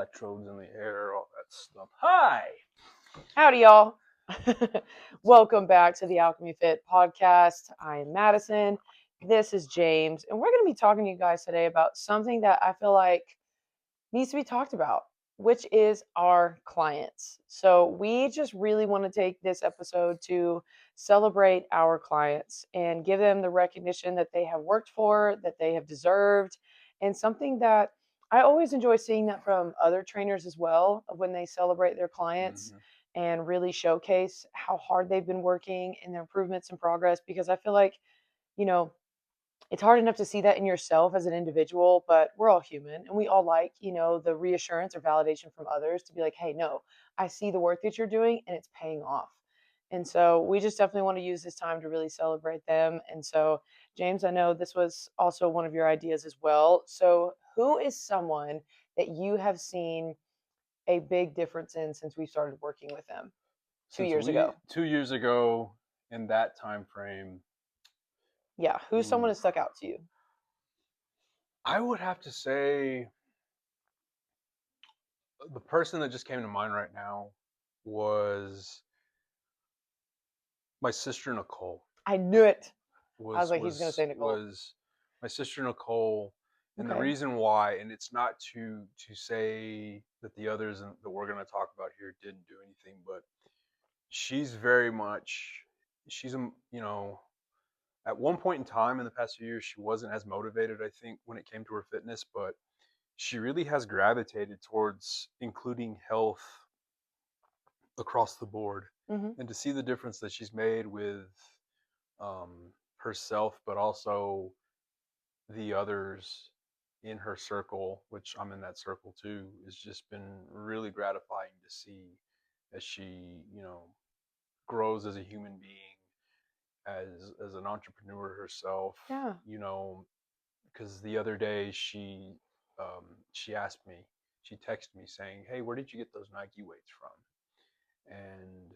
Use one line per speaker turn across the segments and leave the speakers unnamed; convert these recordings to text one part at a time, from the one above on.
electrodes in the air, all that stuff. Hi!
Howdy, y'all. Welcome back to the AlchemyPhyt podcast. I am Madison. This is James, and we're going to be talking to you guys today about something that I feel like needs to be talked about, which is our clients. So, we just really want to take this episode to celebrate our clients and give them the recognition that they have worked for, that they have deserved, and something that I always enjoy seeing that from other trainers as well when they celebrate their clients and really showcase how hard they've been working and their improvements and progress, because I feel like, you know, it's hard enough to see that in yourself as an individual, but we're all human and we all like, the reassurance or validation from others to be like, hey, no, I see the work that you're doing and it's paying off. And so we just definitely want to use this time to really celebrate them. And so, James, I know this was also one of your ideas as well. So, who is someone that you have seen a big difference in since we started working with them 2 years ago?
2 years ago, in that time frame,
Yeah, who's someone that stuck out to you?
I would have to say the person that just came to mind right now was my sister Nicole.
I knew it. I was
Was
like, he's going to say Nicole.
was my sister Nicole, and the
Okay.
reason why, and it's not to say that the others that we're going to talk about here didn't do anything, but she's very much she's a at one point in time in the past few years she wasn't as motivated, I think, when it came to her fitness, but she really has gravitated towards including health across the board,
Mm-hmm.
and to see the difference that she's made with herself, but also the others in her circle, which I'm in that circle too, has just been really gratifying to see as she, grows as a human being, as an entrepreneur herself.
Yeah.
Because the other day she asked me, she texted me saying, "Hey, where did you get those Nike weights from?" And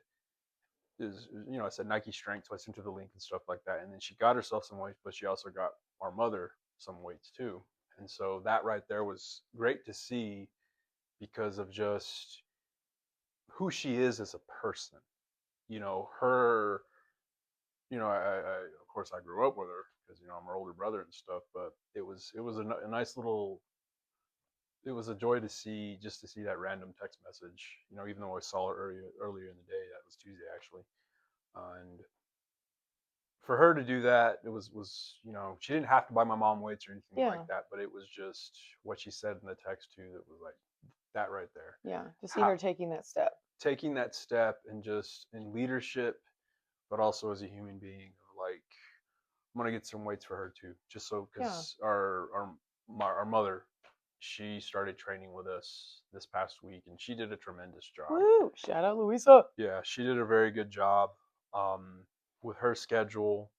I said Nike Strength, so I sent her the link and stuff like that. And then she got herself some weights, but she also got our mother some weights too. And so that right there was great to see because of just who she is as a person. Her, of course I grew up with her because I'm her older brother and stuff, but it was a nice little, it was a joy to see, just to see that random text message, even though I saw her earlier in the day. That was Tuesday actually. And for her to do that, it was she didn't have to buy my mom weights or anything like that, but it was just what she said in the text too that was like that right there.
Yeah, to see her taking that step
And just in leadership, but also as a human being, of like, I'm gonna get some weights for her too, just so, because our mother, she started training with us this past week, and she did a tremendous job.
Woo! Shout out Louisa.
Yeah, she did a very good job. With her schedule,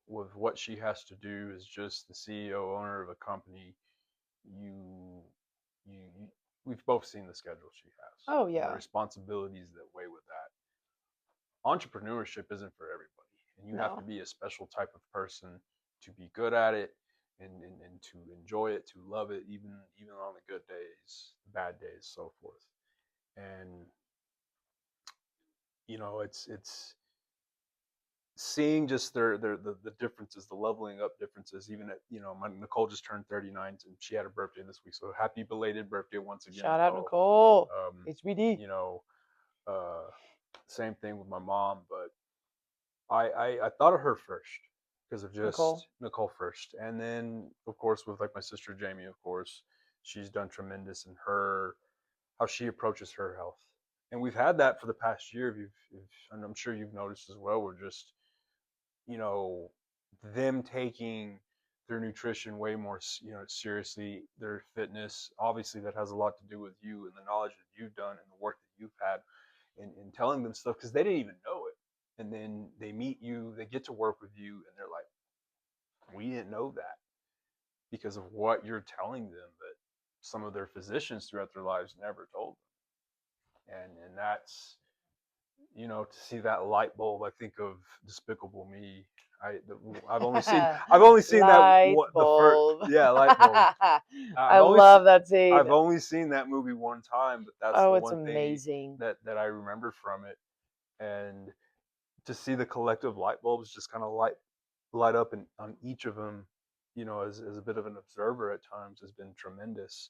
with what she has to do as just the CEO owner of a company, you, we've both seen the schedule she has.
Oh
and
yeah.
the responsibilities that weigh with that. Entrepreneurship isn't for everybody, and you have to be a special type of person to be good at it, and to enjoy it, to love it, even on the good days, bad days, so forth. And it's seeing just the differences, the leveling up differences. Even at my Nicole just turned 39, and she had her birthday this week, so happy belated birthday once again.
Shout out Nicole. HBD.
Same thing with my mom, but I thought of her first because of just Nicole first, and then of course with like my sister Jamie, of course she's done tremendous in her, how she approaches her health. And we've had that for the past year. And I'm sure you've noticed as well. We're just, you know, them taking their nutrition way more, seriously, their fitness. Obviously, that has a lot to do with you and the knowledge that you've done and the work that you've had in telling them stuff, because they didn't even know it. And then they meet you, they get to work with you, and they're like, we didn't know that, because of what you're telling them that some of their physicians throughout their lives never told them. And to see that light bulb, I think of Despicable Me. I've only seen that
Light
what the first
bulb.
yeah light bulb. I've
I
only se-
love that scene.
I've only seen that movie one time, but that's
Oh,
the
it's
one thing
amazing.
that I remember from it. And to see the collective light bulbs just kind of light up on each of them, as a bit of an observer at times, has been tremendous.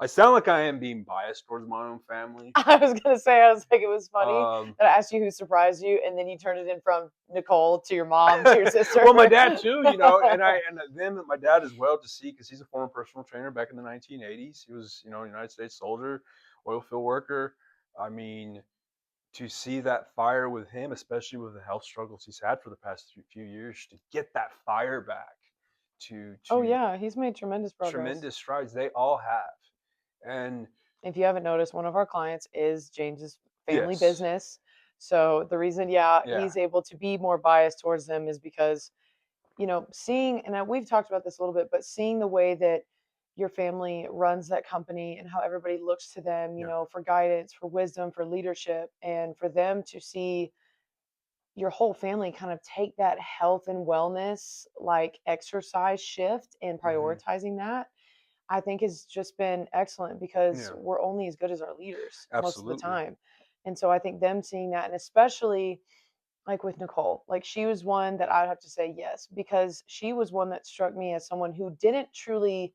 I sound like I am being biased towards my own family.
I was gonna say, I was like, it was funny
Um,
that I asked you who surprised you, and then you turned it in from Nicole to your mom to your sister.
well, my dad too, and then my dad as well to see because he's a former personal trainer back in the 1980s. He was, a United States soldier, oil field worker. I mean, to see that fire with him, especially with the health struggles he's had for the past few years, to get that fire back,
Oh
to
yeah, he's made tremendous progress.
tremendous strides they all have, and
If you haven't noticed, one of our clients is James's family
yes,
business. So the reason, yeah,
yeah,
he's able to be more biased towards them is because, seeing, and we've talked about this a little bit, but seeing the way that your family runs that company and how everybody looks to them,
yeah,
for guidance, for wisdom, for leadership, and for them to see your whole family kind of take that health and wellness, like exercise shift and
hmm,
prioritizing that, I think has just been excellent because
yeah,
we're only as good as our leaders most of the
absolutely,
time. And so I think them seeing that, and especially like with Nicole, like she was one that I'd have to say yes, because she was one that struck me as someone who didn't truly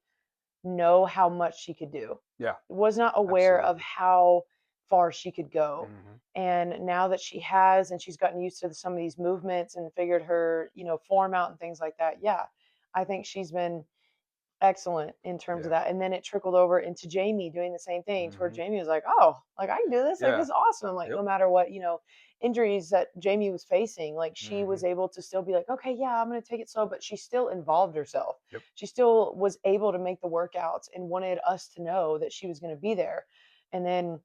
know how much she could do,
yeah,
was not aware of
absolutely,
how far she could go.
hmm,
And now that she has, and she's gotten used to some of these movements and figured her, form out and things like that. Yeah, I think she's been excellent in terms of
yeah,
that. And then it trickled over into Jamie doing the same thing, to where
hmm,
Jamie was like, oh, like I can do this. Like
yeah,
this is awesome. Like
yep,
no matter what, injuries that Jamie was facing, like she
hmm,
was able to still be like, okay, yeah, I'm going to take it slow. But she still involved herself.
yep,
She still was able to make the workouts and wanted us to know that she was going to be there. And then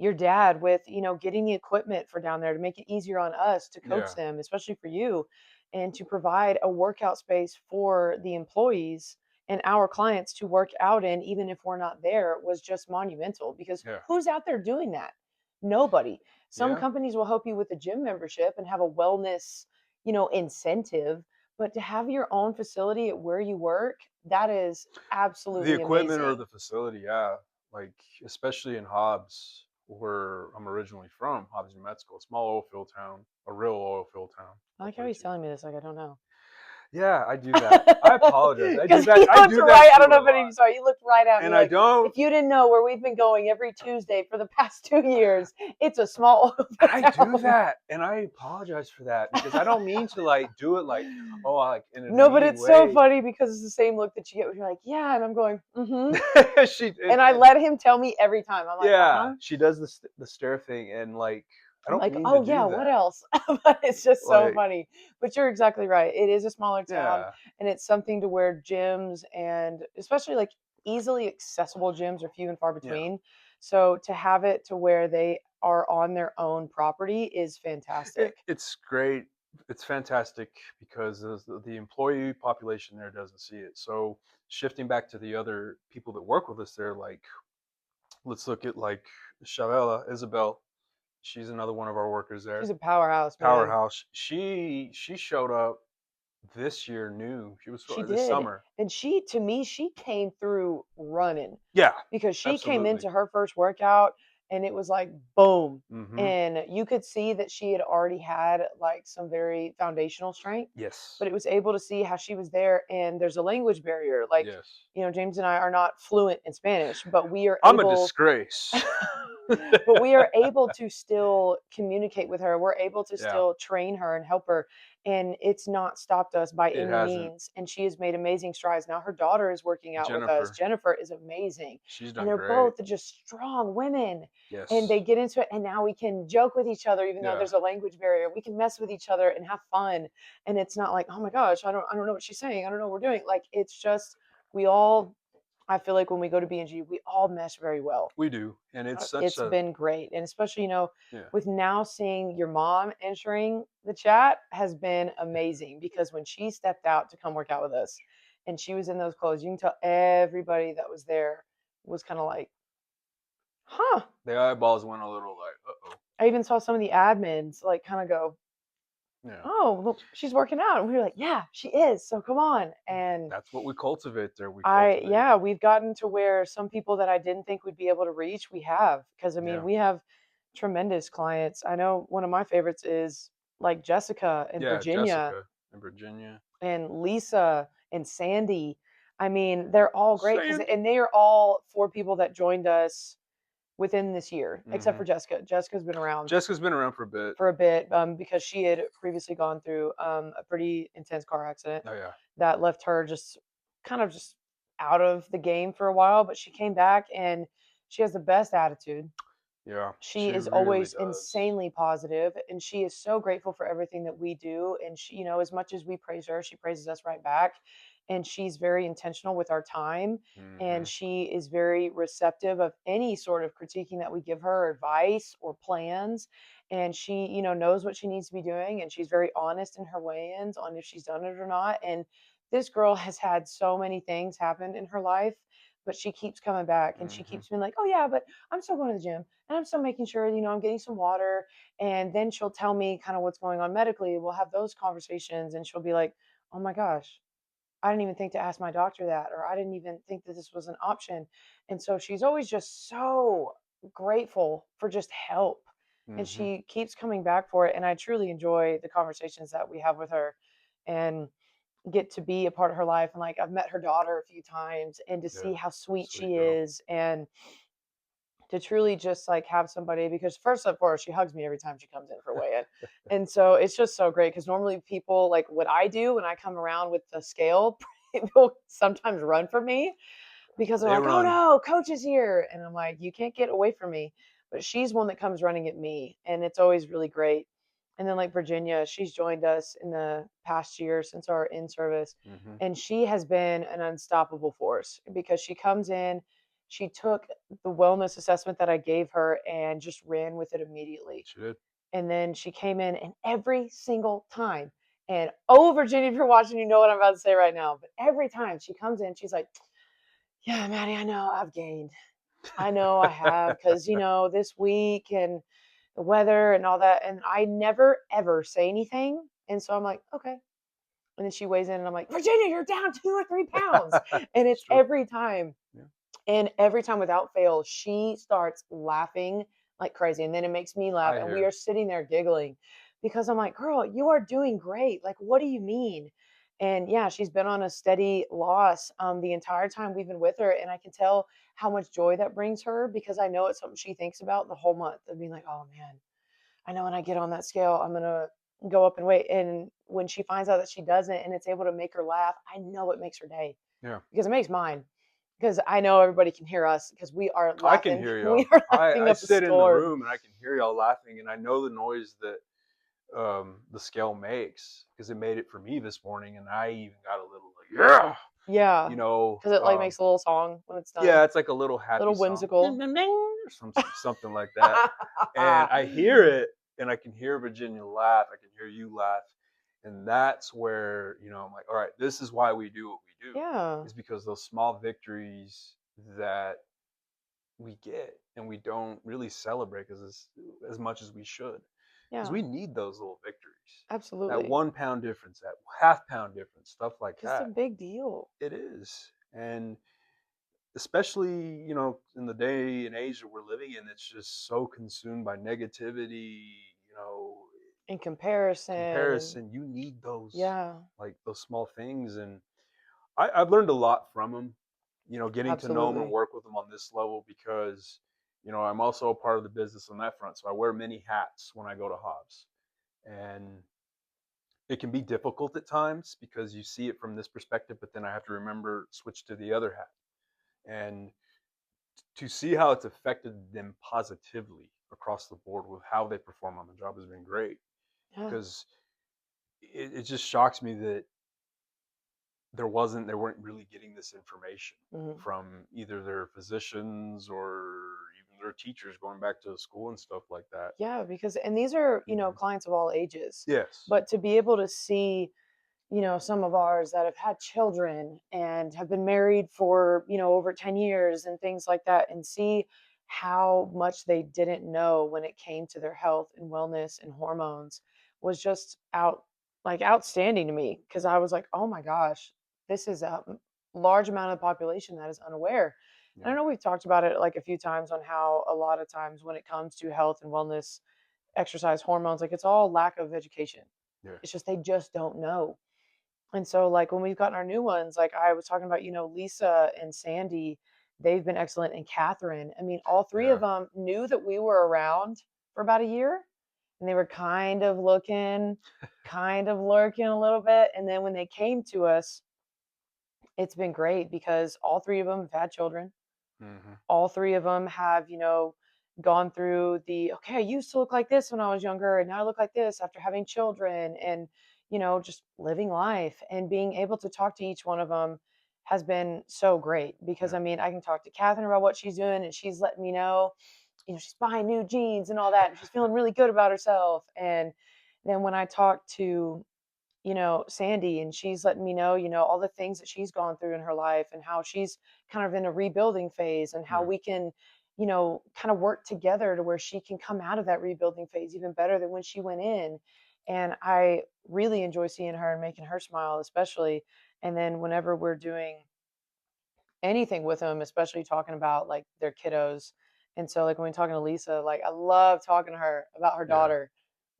your dad with, getting the equipment for down there to make it easier on us to coach
yeah.
them, especially for you, and to provide a workout space for the employees and our clients to work out in, even if we're not there, was just monumental, because
Yeah.
who's out there doing that? Nobody. Some
Yeah.
companies will help you with a gym membership and have a wellness, incentive, but to have your own facility at where you work, that is
The
absolutely
equipment or
amazing.
the facility, yeah. Like especially in Hobbs, where I'm originally from, Hobbs, New Mexico, a small oil field town, a real oil field town.
I
I'll
like
put
how
it
he's
to you.
telling me this like I don't know.
Yeah, I do that. I apologize. I do
Because
that.
he
I
looked
do that
right. I
to
don't
you
know
a
if any of
lot.
you saw. You looked right at me
And I
like,
don't
if you didn't know where we've been going every Tuesday for the past 2 years, it's a small oil field
I do
town.
that, and I apologize for that because I don't mean to like do it like, oh, like in a
No, but
demeaning
it's so
way.
funny because it's the same look that you get when you're like, yeah, and I'm going, mm-hmm.
she
And I
and
let him tell me every time. I'm like,
yeah,
uh-huh.
she does the stare thing, and like I
I'm
don't
like,
mean to
oh yeah,
do
what
that.
else? But it's just so
Like,
funny. But you're exactly right. It is a smaller town,
yeah,
and it's something to where gyms, and especially like easily accessible gyms, are few and far
yeah.
between. So to have it to where they are on their own property is fantastic.
It's great. It's fantastic because the employee population there doesn't see it. So shifting back to the other people that work with us there, like let's look at like Shavella Isabel. She's another one of our workers
She's
there.
a powerhouse, man.
Powerhouse. She showed up this year new. She was
She
this
did.
summer.
And she, to me, she came through running,
Yeah,
because she came
absolutely.
into her first workout and it was like boom.
Mm-hmm.
And you could see that she had already had like some very foundational strength,
Yes.
but it was able to see how she was there. And there's a language barrier. Like,
Yes.
James and I are not fluent in Spanish, but we are
I'm a
able
disgrace.
but we are able to still communicate with her. We're able to
Yeah,
still train her and help her. And it's not stopped us by
it
any
hasn't.
means. And she has made amazing strides. Now her daughter is working out with us.
Jennifer,
Jennifer is amazing.
she's
And
done
they're
great.
both just strong women. And
Yes.
they get into it. And now we can joke with each other, even though
Yeah.
there's a language barrier. We can mess with each other and have fun. And it's not like, oh my gosh, I don't know what she's saying. I don't know what we're doing. Like, it's just, we all, I feel like when we go to B&G, we all mesh very well.
We do. And it's such
It's
a
been great. And especially,
yeah.
with now seeing your mom entering the chat has been amazing, because when she stepped out to come work out with us and she was in those clothes, you can tell everybody that was there was kind of like, huh,
The eyeballs went a little like, uh-oh.
I even saw some of the admins like kind of go,
Yeah.
"Oh, look, she's working out," and we were like, "Yeah, she is. So come on." And
That's what we cultivate there. We cultivate.
yeah, we've gotten to where some people that I didn't think we'd be able to reach, we have. Because I mean,
Yeah.
we have tremendous clients. I know one of my favorites is like Jessica and
Yeah.
Virginia
Jessica in Virginia.
and Lisa and Sandy. I mean, they're all great because,
Sandy.
and they are all 4 people that joined us within this year, except
Hmm.
for Jessica. Jessica's been around
Jessica's been around for a bit.
for a bit because she had previously gone through a pretty intense car accident
Oh yeah.
that left her just kind of just out of the game for a while. But she came back and she has the best attitude.
Yeah.
She
She
is
really
always
does.
insanely positive, and she is so grateful for everything that we do. And she, as much as we praise her, she praises us right back. And she's very intentional with our time, and
Hmm.
she is very receptive of any sort of critiquing that we give her, advice or plans. And she, knows what she needs to be doing, and she's very honest in her weigh-ins on if she's done it or not. And this girl has had so many things happen in her life, but she keeps coming back, and she
Hmm.
keeps being like, "Oh yeah, but I'm still going to the gym, and I'm still making sure, I'm getting some water." And then she'll tell me kind of what's going on medically. We'll have those conversations, and she'll be like, "Oh my gosh, I didn't even think to ask my doctor that, or I didn't even think that this was an option." And so she's always just so grateful for just help. And
Hmm.
she keeps coming back for it. And I truly enjoy the conversations that we have with her and get to be a part of her life. And like, I've met her daughter a few times, and to
Yeah.
see how sweet
Sweet
she
girl.
is, and to truly just like have somebody, because first and foremost, she hugs me every time she comes in for weigh-in. And so it's just so great because normally people like what I do when I come around with the scale, people sometimes run from me because they're
They
like, "Oh
run.
no, coach is here." And I'm like, "You can't get away from me." But she's one that comes running at me, and it's always really great. And then like Virginia, she's joined us in the past year since our in service,
Hmm.
and she has been an unstoppable force because she comes in, she took the wellness assessment that I gave her and just ran with it immediately.
She did.
And then she came in, and every single time, and oh, Virginia, if you're watching, you know what I'm about to say right now. But every time she comes in, she's like, "Yeah, Maddie, I know I've gained. I know I have because, this week and the weather and all that." And I never, ever say anything. And so I'm like, "Okay." And then she weighs in, and I'm like, "Virginia, you're down 2 or 3 pounds." And
It's
it's
true.
every time.
Yeah.
And every time without fail, she starts laughing like crazy. And then it makes me laugh.
I
And we are
hear.
sitting there giggling because I'm like, "Girl, you are doing great. Like, what do you mean?" And yeah, she's been on a steady loss the entire time we've been with her. And I can tell how much joy that brings her because I know it's something she thinks about the whole month of being like, "Oh man, I know when I get on that scale, I'm going to go up in weight." And when she finds out that she doesn't and it's able to make her laugh, I know it makes her day
Yeah.
because it makes mine. Because I know everybody can hear us because we are
I can
laughing.
hear
We
y'all.
are
I
laughing
I
up a
sit in the
storm.
room and I can hear y'all laughing, and I know the noise that the scale makes because it made it for me this morning, and I even got a little like yeah,
Yeah.
you know,
Because it like makes a little song when it's done.
yeah, it's like a little happy
Little
song, ding,
whimsical.
ding, ding, or something like that, and I hear it, and I can hear Virginia laugh, I can hear you laugh, and that's where I'm like, all right, this is why we do what we do,
Yeah.
is because those small victories that we get and we don't really celebrate as much as we should because
Yeah.
we need those little victories, that
Absolutely.
1 pound difference, that half pound difference, stuff like
Because it's a
that.
big deal.
It is. And especially in the day and age that we're living in, it's just so consumed by negativity, you know
In comparison. And
comparison. You need those,
yeah,
like those small things, and I've learned a lot from them, getting to know them and
absolutely.
work with them on this level because, I'm also a part of the business on that front. So I wear many hats when I go to Hobbs. And it can be difficult at times because you see it from this perspective, but then I have to remember switch to the other hat. And to see how it's affected them positively across the board with how they perform on the job has been great
Yeah.
because it just shocks me that they weren't really getting this information
Mhm.
from either their physicians or even their teachers going back to school and stuff like that.
Yeah, because and these are,
Hmm.
clients of all ages.
Yes.
But to be able to see, some of ours that have had children and have been married for, over 10 years and things like that, and see how much they didn't know when it came to their health and wellness and hormones was just outstanding to me, because I was like, oh my gosh, this is a large amount of the population that is unaware. And I
Yeah.
know we've talked about it like a few times on how a lot of times when it comes to health and wellness, exercise, hormones, like it's all lack of education.
Yeah.
It's just they just don't know. And so, like, when we've gotten our new ones, like I was talking about, Lisa and Sandy, they've been excellent. And Catherine, I mean, all three of
Yeah.
them knew that we were around for about a year, and they were kind of looking, kind of lurking a little bit. And then when they came to us, it's been great because all three of them have had children.
Mm-hmm.
All three of them have, gone through the, okay, I used to look like this when I was younger, and now I look like this after having children, and, just living life, and being able to talk to each one of them has been so great because,
Yeah.
I mean, I can talk to Catherine about what she's doing, and she's letting me know, she's buying new jeans and all that, and she's feeling really good about herself. And then when I talk to, Sandy, and she's letting me know, all the things that she's gone through in her life and how she's kind of in a rebuilding phase, and how
Yeah.
we can, kind of work together to where she can come out of that rebuilding phase even better than when she went in. And I really enjoy seeing her and making her smile, especially. And then whenever we're doing anything with them, especially talking about like their kiddos. And so, like, when we're talking to Lisa, like, I love talking to her about her
Yeah.
daughter.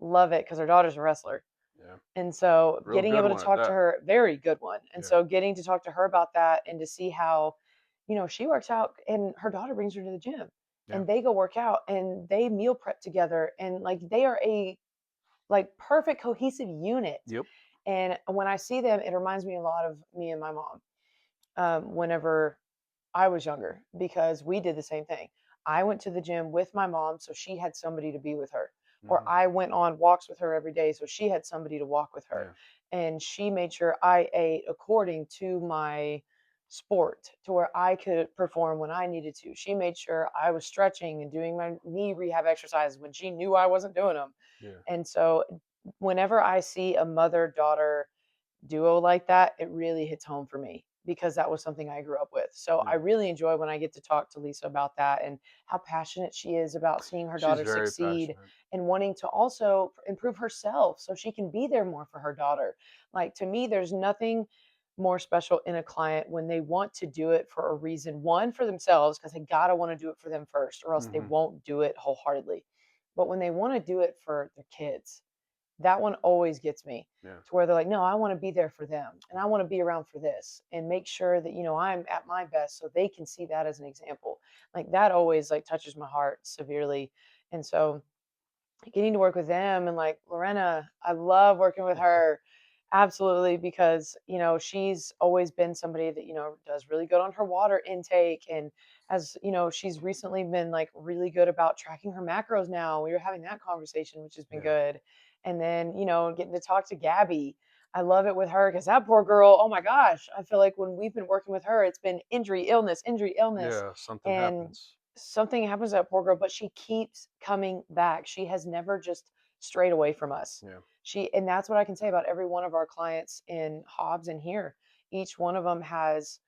Love it, because her daughter's a wrestler.
Yeah.
And so
Real
getting
good
able to
one at
talk to
that.
her, very good one. And
Yeah.
so getting to talk to her about that, and to see how, she works out, and her daughter brings her to the gym,
Yeah.
and they go work out, and they meal prep together, and like they are a like perfect cohesive unit.
Yep.
And when I see them, it reminds me a lot of me and my mom. Whenever I was younger, because we did the same thing. I went to the gym with my mom, so she had somebody to be with her. Or
Mm-hmm.
I went on walks with her every day, so she had somebody to walk with her.
Yeah.
And she made sure I ate according to my sport, to where I could perform when I needed to. She made sure I was stretching and doing my knee rehab exercises when she knew I wasn't doing them.
Yeah.
And so whenever I see a mother daughter duo like that, it really hits home for me, because that was something I grew up with. So I
Yeah.
really enjoy when I get to talk to Lisa about that, and how passionate she is about seeing her
She's
daughter
very
succeed,
passionate.
and wanting to also improve herself so she can be there more for her daughter. Like, to me, there's nothing more special in a client when they want to do it for a reason. One, for themselves, because they got to want to do it for them first, or else they
Mm-hmm.
won't do it wholeheartedly. But when they want to do it for their kids, that one always gets me,
Yeah.
to where they're like, no, I want to be there for them, and I want to be around for this, and make sure that, I'm at my best, so they can see that as an example. Like, that always like touches my heart severely. And so getting to work with them, and like Lorena, I love working with her. Absolutely, because she's always been somebody that does really good on her water intake, and as she's recently been like really good about tracking her macros now. We were having that conversation, which has been
Yeah.
good. And then getting to talk to Gabby, I love it with her, because that poor girl, oh my gosh, I feel like when we've been working with her, it's been injury, illness,
Yeah. Something
and
happens.
something happens to that poor girl, but she keeps coming back. She has never just strayed away from us.
Yeah.
And that's what I can say about every one of our clients in Hobbs and here. Each one of them has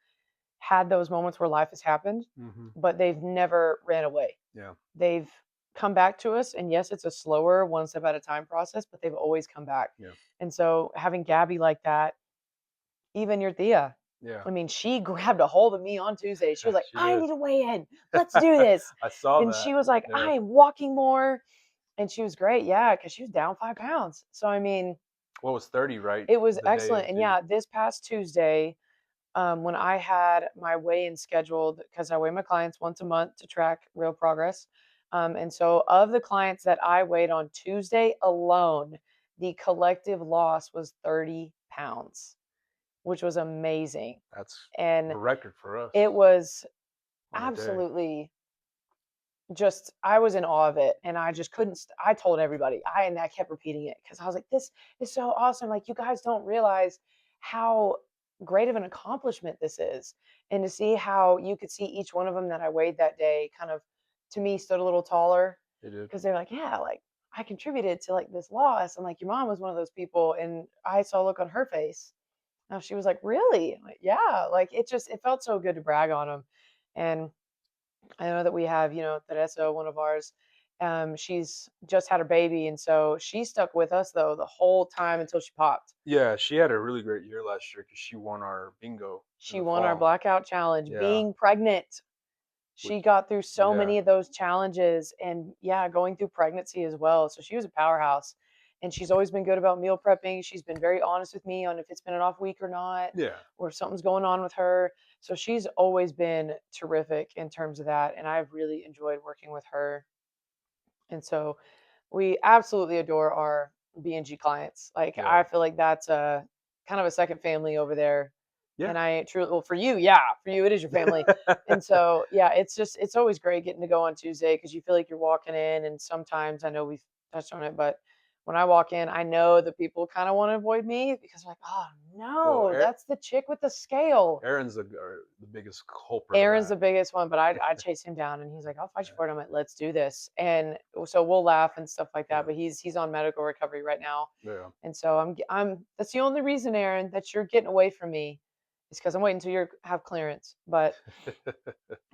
had those moments where life has happened,
Mm-hmm.
but they've never ran away.
Yeah.
They've come back to us, and yes, it's a slower one step at a time process, but they've always come back.
Yeah.
And so having Gabby like that, even your Thea,
Yeah.
I mean, she grabbed a hold of me on Tuesday. She was like,
She
I
did.
need to weigh in. Let's do this.
I saw
And
that.
she was like,
Yeah.
I am walking more. And she was great. Yeah, because she was down 5 pounds. So, I mean,
What was 30, right?
it was
The day
excellent.
of
And
you.
yeah, this past Tuesday, when I had my weigh in scheduled, because I weigh my clients once a month to track real progress. And so, of the clients that I weighed on Tuesday alone, the collective loss was 30 pounds, which was amazing.
That's
And
a record for us
it was
on a day.
absolutely just, I was in awe of it, and I just couldn't I told everybody. And I kept repeating it, because I was like, this is so awesome. Like, you guys don't realize how great of an accomplishment this is. And to see how you could see each one of them that I weighed that day kind of, to me, stood a little taller,
It did.
because they're like, yeah, like, I contributed to like this loss. And like, your mom was one of those people. And I saw a look on her face. Now she was like, really? I'm like, yeah. Like, it felt so good to brag on them. And I know that we have, Teresa, one of ours. She's just had her baby, and so she stuck with us though the whole time until she popped.
Yeah, she had a really great year last year because she won our bingo in
She
the
won our
fall.
blackout challenge,
Yeah,
being pregnant.
which
She got through so
yeah,
many of those challenges and yeah, going through pregnancy as well. So she was a powerhouse. And she's always been good about meal prepping. She's been very honest with me on if it's been an off week or not,
yeah.
or if something's going on with her. So she's always been terrific in terms of that. And I've really enjoyed working with her. And so we absolutely adore our B&G clients. Like
Yeah.
I feel like that's a kind of a second family over there.
Yeah.
And I truly, well, for you, yeah, for you, it is your family. And so, yeah, it's always great getting to go on Tuesday because you feel like you're walking in. And sometimes I know we've touched on it, but when I walk in, I know the people kind of want to avoid me because they're like, oh
Well,
no, that's the chick with the scale.
Aaron's the biggest culprit of
Aaron's
that.
the biggest one, but I chase him down and he's like, I'll fight you for it. I'm like, let's do this. And so we'll laugh and stuff like
Yeah.
that. But he's on medical recovery right now.
Yeah.
And so I'm that's the only reason, Aaron, that you're getting away from me is because I'm waiting until you have clearance. But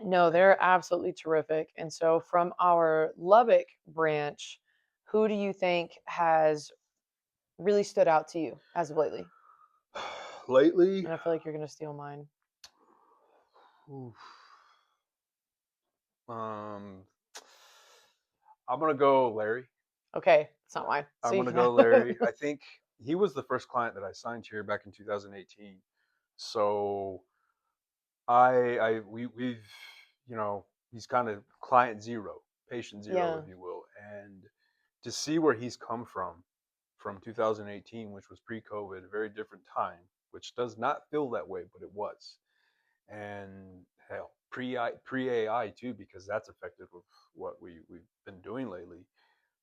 no, they're absolutely terrific. And so from our Lubbock branch, who do you think has really stood out to you as of lately?
Lately,
And I feel like you're gonna steal mine.
oof, um, I'm gonna go Larry.
Okay, it's not mine. So
I'm
you
gonna
can
go
have
Larry. I think he was the first client that I signed here back in 2018. So we've he's kind of client zero, patient zero,
yeah,
if you will, and to see where he's come from 2018, which was pre-COVID, a very different time, which does not feel that way, but it was, and hell, pre AI too, because that's affected with what we've been doing lately.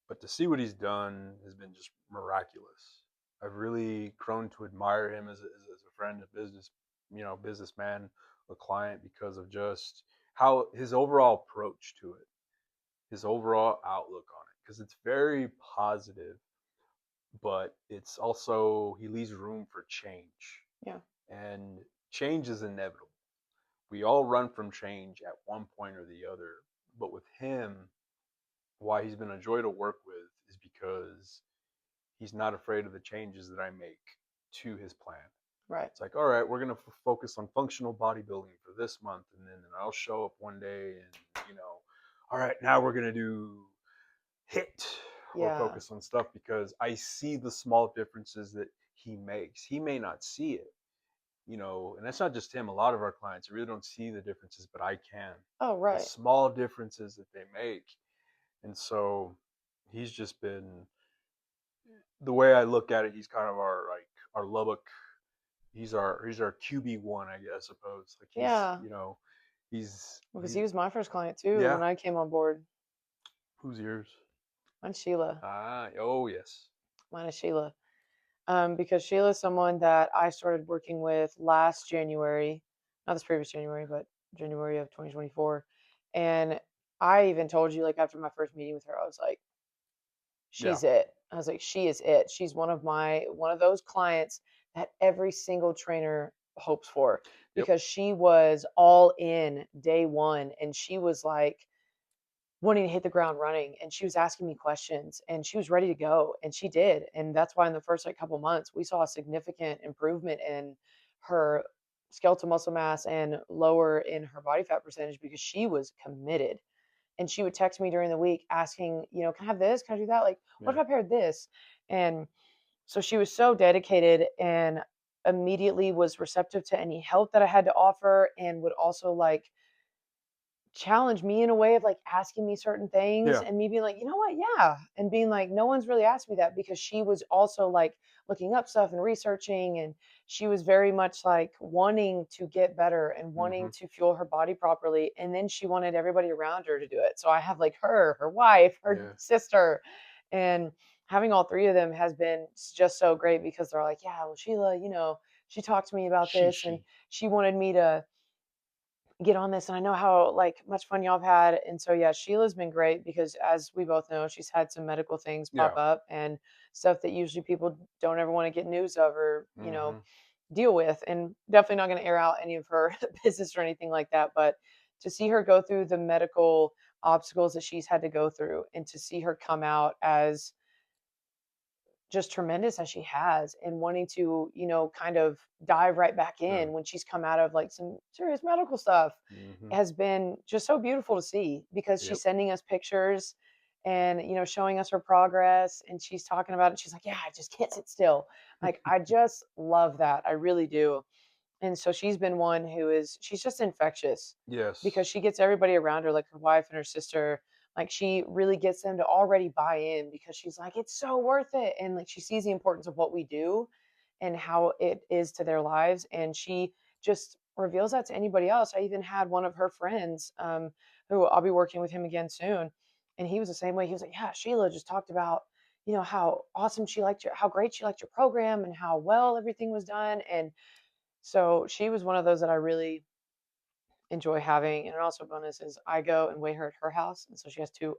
But to see what he's done has been just miraculous. I've really grown to admire him as a friend, a businessman, a client, because of just how his overall approach to it, his overall outlook on it, because it's very positive, but it's also he leaves room for change,
yeah.
and change is inevitable. We all run from change at one point or the other, but with him, why he's been a joy to work with is because he's not afraid of the changes that I make to his plan.
Right.
It's like, all right, we're gonna focus on functional bodybuilding for this month, and then I'll show up one day and all right, now we're gonna do hit or
Yeah.
focus on stuff because I see the small differences that he makes. He may not see it, and that's not just him. A lot of our clients really don't see the differences, but I can.
Oh,
The
right.
small differences that they make, and so he's just been the way I look at it. He's kind of our Lubbock. He's our QB1, I suppose. Like
Yeah. Because
he's
he was my first client too
yeah.
when I came on board.
Who's yours?
Mine's Sheila.
Oh yes.
Mine is Sheila. Because Sheila is someone that I started working with last January, not this previous January, but January of 2024. And I even told you, like, after my first meeting with her, I was like,
Yeah.
she's it. I was like, she is it. She's one of those clients that every single trainer hopes for
Yep.
because she was all in day one and she was like wanting to hit the ground running and she was asking me questions and she was ready to go and she did. And that's why in the first like couple months we saw a significant improvement in her skeletal muscle mass and lower in her body fat percentage because she was committed. And she would text me during the week asking, can I have this? Can I do that? Like, what if
Yeah.
I paired this? And so she was so dedicated and immediately was receptive to any help that I had to offer and would also like challenge me in a way of like asking me certain things
Yeah.
and me being like, you know what? Yeah. And being like, no one's really asked me that because she was also like looking up stuff and researching. And she was very much like wanting to get better and
Mm-hmm.
wanting to fuel her body properly. And then she wanted everybody around her to do it. So I have like her wife, her
Yeah.
sister, and having all three of them has been just so great because they're like, yeah, well, Sheila, she talked to me about this and
She.
she wanted me to get on this and I know how like much fun y'all have had. And so yeah, Sheila's been great because as we both know, she's had some medical things pop
Yeah.
up and stuff that usually people don't ever want to get news of or,
Mm-hmm.
deal with. And definitely not going to air out any of her business or anything like that. But to see her go through the medical obstacles that she's had to go through, and to see her come out as just tremendous as she has, and wanting to, kind of dive right back
Yeah.
in when she's come out of like some serious medical stuff,
Mm-hmm.
has been just so beautiful to see, because
Yep.
she's sending us pictures and, showing us her progress, and she's talking about it. She's like, yeah, I just can't sit still. Like, I just love that. I really do. And so she's been one she's just infectious,
Yes.
because she gets everybody around her, like her wife and her sister, like she really gets them to already buy in, because she's like, it's so worth it. And like she sees the importance of what we do and how it is to their lives. And she just reveals that to anybody else. I even had one of her friends, who I'll be working with him again soon. And he was the same way. He was like, yeah, Sheila just talked about, how awesome how great she liked your program and how well everything was done. And so she was one of those that I really enjoy having. And also bonus is I go and weigh her at her house. And so she has two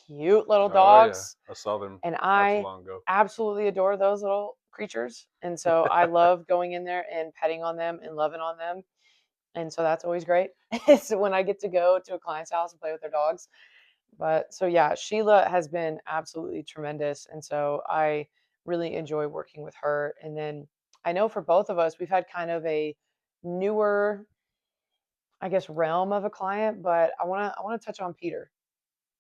cute little
Oh yeah,
dogs.
I saw them
And
not too
I
long ago.
absolutely adore those little creatures. And so I love going in there and petting on them and loving on them. And so that's always great. So when I get to go to a client's house and play with their dogs. But so yeah, Sheila has been absolutely tremendous. And so I really enjoy working with her. And then I know for both of us, we've had kind of a newer, I guess, realm of a client, but I want to touch on Peter.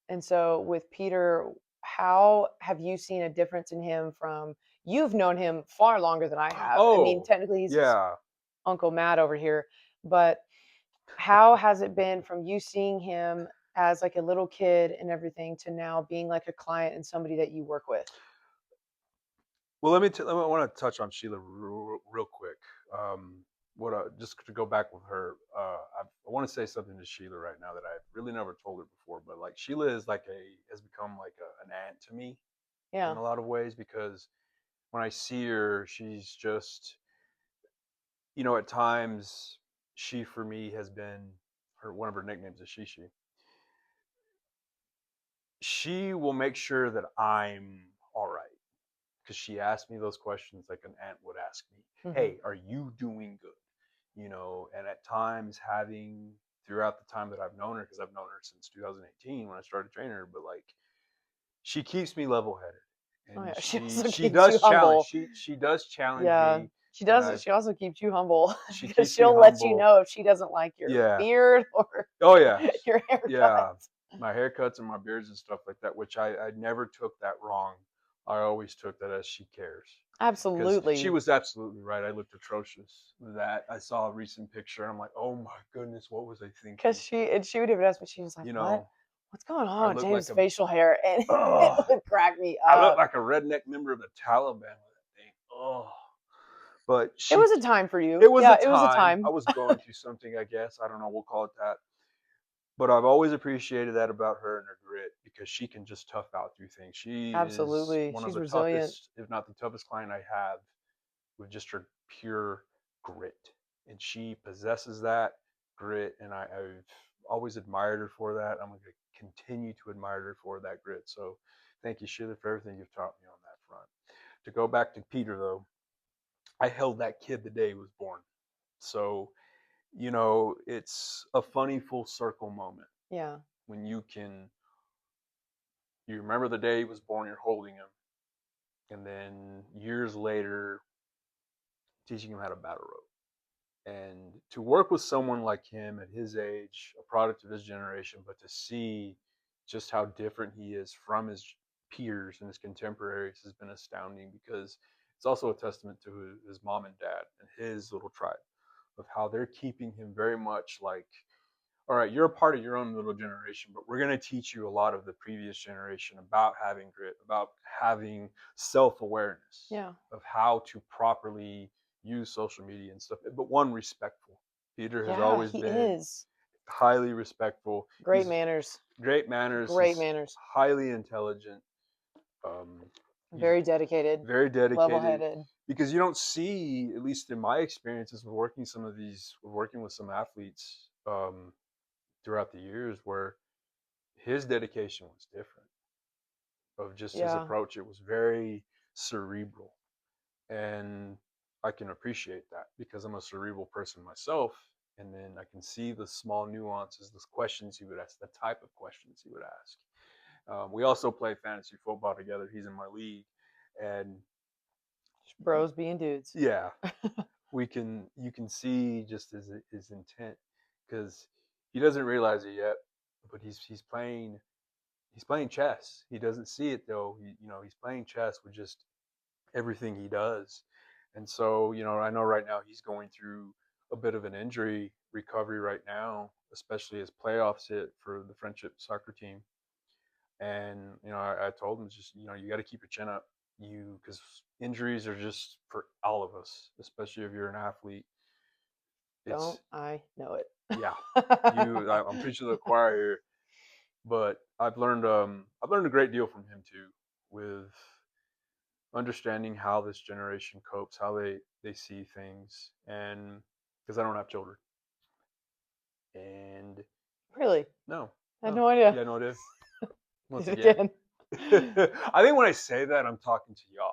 And so with Peter, how have you seen a difference in him from, you've known him far longer than I have. I mean,
Oh
technically he's his
yeah.
Uncle Matt over here, but how has it been from you seeing him as like a little kid and everything to now being like a client and somebody that you work with?
Well, I want to touch on Sheila real quick. What just to go back with her, I want to say something to Sheila right now that I really never told her before. But like Sheila is like has become like an aunt to me in
Yeah.
a lot of ways, because when I see her, she's just, at times she for me has been her, one of her nicknames is Shishi. She will make sure that I'm all right, because she asked me those questions like an aunt would ask me.
Hmm.
Hey, are you doing good? And at times having throughout the time that I've known her, because I've known her since 2018 when I started training her, but like she keeps me level headed,
Oh
and
yeah. She
she
also
she
keeps you
does challenge.
humble.
She does challenge
Yeah.
me,
She
and
does. She also keeps you humble,
she
because
keeps me
she'll let you
humble.
know if she doesn't like your
Yeah.
beard or
Oh yeah.
your haircut.
Yeah. My haircuts and my beards and stuff like that, which I never took that wrong. I always took that as she cares, because she
Absolutely.
was absolutely right. I looked atrocious with that. I saw a recent picture and I'm like, oh my goodness, what was I
Because
thinking?
she would even ask me, she was like,
You
what?
know,
What's going
I
on with
look like
James' facial hair? And it
oh,
would crack me
I look
up.
like a redneck member of the Taliban with that thing. Oh, but
It was a time for
it
you.
was a
Yeah, it was a
time I
time.
was going through something, I guess. I don't know. We'll call it that. But I've always appreciated that about her and her grit, because she can just tough out through things. She is
Absolutely.
one of
She's
the
resilient.
toughest, if not the toughest client I have, with just her pure grit. And she possesses that grit, and I've always admired her for that. I'm going to continue to admire her for that grit. So thank you, Sheila, for everything you've taught me on that front. To go back to Peter, though, I held that kid the day he was born. So, it's a funny full circle moment
Yeah.
when you remember the day he was born, you're holding him, and then years later, teaching him how to battle rope. And to work with someone like him at his age, a product of his generation, but to see just how different he is from his peers and his contemporaries has been astounding, because it's also a testament to his mom and dad and his little tribe, of how they're keeping him very much like, all right, you're a part of your own little generation, but we're going to teach you a lot of the previous generation about having grit, about having self awareness,
Yeah.
of how to properly use social media and stuff. But one, respectful. Peter has
Yeah,
always
he
been
is.
highly respectful.
Great
He's
manners.
great manners.
Great
He's
manners.
highly intelligent. Um, he's
Very dedicated.
very
Level
dedicated,
headed.
because you don't see, at least in my experiences with working with some athletes, throughout the years, where his dedication was different, of just his
Yeah.
approach. It was very cerebral, and I can appreciate that, because I'm a cerebral person myself. and then I can see the small nuances, the questions he would ask, the type of questions he would ask. We also play fantasy football together. He's in my league, and
Just bros being dudes.
yeah, you can see just his intent, because he doesn't realize it yet, but he's playing chess. He doesn't see it though. He's playing chess with just everything he does. And so, I know right now he's going through a bit of an injury recovery right now, especially as playoffs hit for the friendship soccer team. And, I told him, just, you got to keep your chin up. Because injuries are just for all of us, especially if you're an athlete.
Don't
It's,
I know it?
yeah, I'm preaching to the choir here, but I've learned a great deal from him too, with understanding how this generation copes, how they see things, and because I don't have children, and
Really?
no,
I had
no,
no idea.
yeah, no idea. Once
Did it
again,
again.
I think when I say that, I'm talking to y'all.